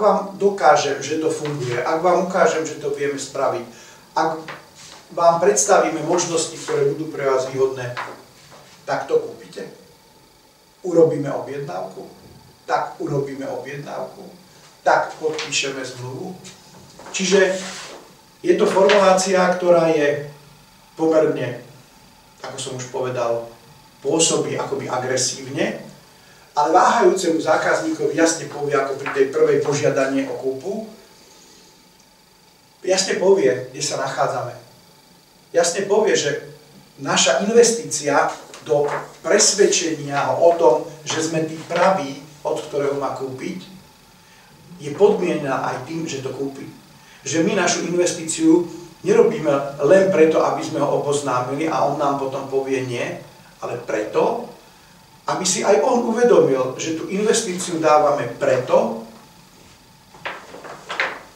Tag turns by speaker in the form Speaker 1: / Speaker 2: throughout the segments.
Speaker 1: vám dokážem, že to funguje, ak vám ukážem, že to vieme spraviť, ak vám predstavíme možnosti, ktoré budú pre vás výhodné, tak to kúpite. Urobíme objednávku, tak urobíme objednávku, tak podpíšeme zmluvu. Čiže je to formulácia, ktorá je pomerne, ako som už povedal, pôsobí akoby agresívne, ale váhajúcemu zákazníkovi jasne povie, ako pri tej prvej požiadanie o kúpu, jasne povie, kde sa nachádzame. Jasne povie, že naša investícia do presvedčenia o tom, že sme tí praví, od ktorého má kúpiť, je podmienená aj tým, že to kúpi. Že my našu investíciu nerobíme len preto, aby sme ho oboznámili a on nám potom povie nie, ale preto, aby si aj on uvedomil, že tú investíciu dávame preto,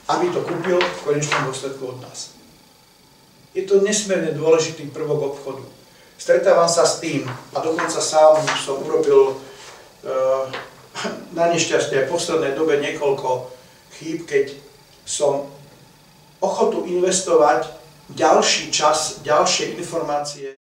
Speaker 1: aby to kúpil v konečnom dôsledku od nás. Je to nesmierne dôležitý prvok obchodu. Stretávam sa s tým, a dokonca sám som urobil na nešťastie aj v poslednej dobe niekoľko chýb, keď som ochotu investovať ďalší čas, ďalšie informácie